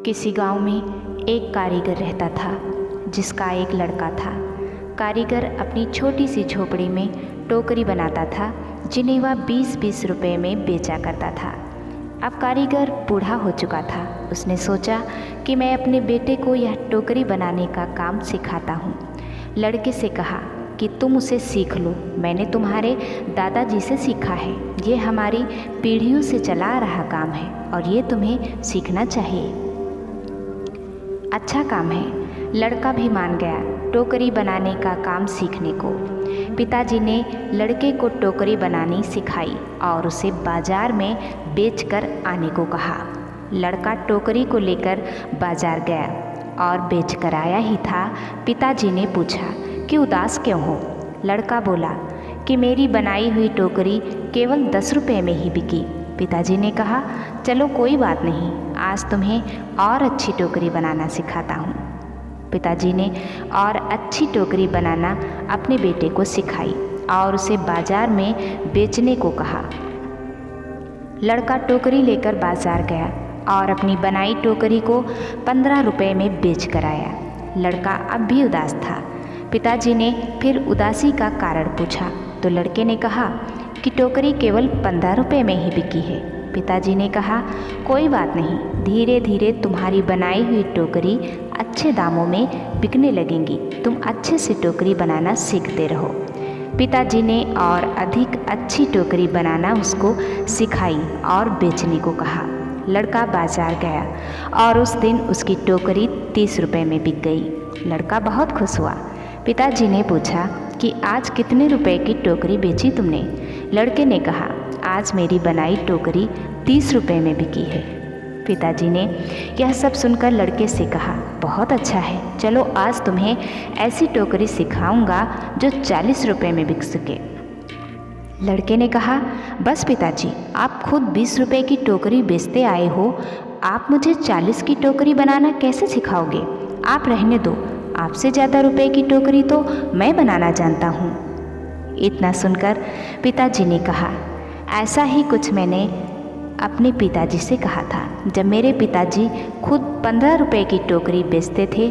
किसी गांव में एक कारीगर रहता था जिसका एक लड़का था। कारीगर अपनी छोटी सी झोपड़ी में टोकरी बनाता था जिन्हें वह 20-20 रुपए में बेचा करता था। अब कारीगर बूढ़ा हो चुका था। उसने सोचा कि मैं अपने बेटे को यह टोकरी बनाने का काम सिखाता हूँ। लड़के से कहा कि तुम उसे सीख लो, मैंने तुम्हारे दादाजी से सीखा है। ये हमारी पीढ़ियों से चला आ रहा काम है और ये तुम्हें सीखना चाहिए। अच्छा काम है। लड़का भी मान गया टोकरी बनाने का काम सीखने को। पिताजी ने लड़के को टोकरी बनानी सिखाई और उसे बाजार में बेचकर आने को कहा। लड़का टोकरी को लेकर बाजार गया और बेचकर आया ही था। पिताजी ने पूछा कि उदास क्यों हो? लड़का बोला कि मेरी बनाई हुई टोकरी केवल 10 रुपये में ही बिकी। पिताजी ने कहा, चलो कोई बात नहीं, आज तुम्हें और अच्छी टोकरी बनाना सिखाता हूँ। पिताजी ने और अच्छी टोकरी बनाना अपने बेटे को सिखाई और उसे बाजार में बेचने को कहा। लड़का टोकरी लेकर बाजार गया और अपनी बनाई टोकरी को 15 रुपये में बेच कर आया। लड़का अब भी उदास था। पिताजी ने फिर उदासी का कारण पूछा तो लड़के ने कहा कि टोकरी केवल 15 रुपये में ही बिकी है। पिताजी ने कहा, कोई बात नहीं, धीरे धीरे तुम्हारी बनाई हुई टोकरी अच्छे दामों में बिकने लगेंगी। तुम अच्छे से टोकरी बनाना सीखते रहो। पिताजी ने और अधिक अच्छी टोकरी बनाना उसको सिखाई और बेचने को कहा। लड़का बाजार गया और उस दिन उसकी टोकरी 30 रुपये में बिक गई। लड़का बहुत खुश हुआ। पिताजी ने पूछा कि आज कितने रुपए की टोकरी बेची तुमने? लड़के ने कहा, आज मेरी बनाई टोकरी 30 रुपये में बिकी है। पिताजी ने यह सब सुनकर लड़के से कहा, बहुत अच्छा है, चलो आज तुम्हें ऐसी टोकरी सिखाऊंगा जो 40 रुपये में बिक सके। लड़के ने कहा, बस पिताजी, आप खुद 20 रुपये की टोकरी बेचते आए हो, आप मुझे 40 की टोकरी बनाना कैसे सिखाओगे? आप रहने दो, आपसे ज़्यादा रुपए की टोकरी तो मैं बनाना जानता हूँ। इतना सुनकर पिताजी ने कहा, ऐसा ही कुछ मैंने अपने पिताजी से कहा था जब मेरे पिताजी खुद 15 रुपये की टोकरी बेचते थे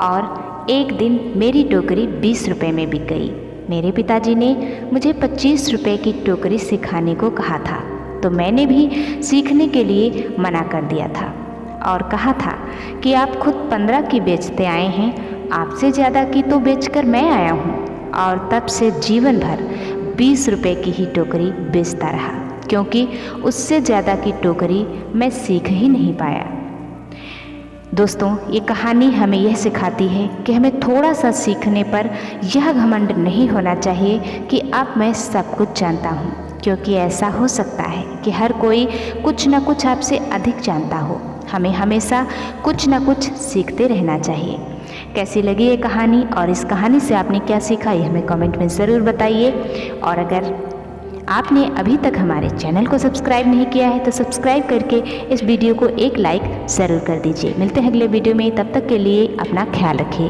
और एक दिन मेरी टोकरी 20 रुपये में बिक गई। मेरे पिताजी ने मुझे 25 रुपये की टोकरी सिखाने को कहा था तो मैंने भी सीखने के लिए मना कर दिया था और कहा था कि आप खुद 15 की बेचते आए हैं, आपसे ज़्यादा की तो बेचकर मैं आया हूँ। और तब से जीवन भर 20 रुपये की ही टोकरी बेचता रहा क्योंकि उससे ज़्यादा की टोकरी मैं सीख ही नहीं पाया। दोस्तों, ये कहानी हमें यह सिखाती है कि हमें थोड़ा सा सीखने पर यह घमंड नहीं होना चाहिए कि अब मैं सब कुछ जानता हूँ, क्योंकि ऐसा हो सकता है कि हर कोई कुछ न कुछ आपसे अधिक जानता हो। हमें हमेशा कुछ न कुछ सीखते रहना चाहिए। कैसी लगी ये कहानी और इस कहानी से आपने क्या सीखा, ये हमें कमेंट में ज़रूर बताइए। और अगर आपने अभी तक हमारे चैनल को सब्सक्राइब नहीं किया है तो सब्सक्राइब करके इस वीडियो को एक लाइक ज़रूर कर दीजिए। मिलते हैं अगले वीडियो में, तब तक के लिए अपना ख्याल रखिए।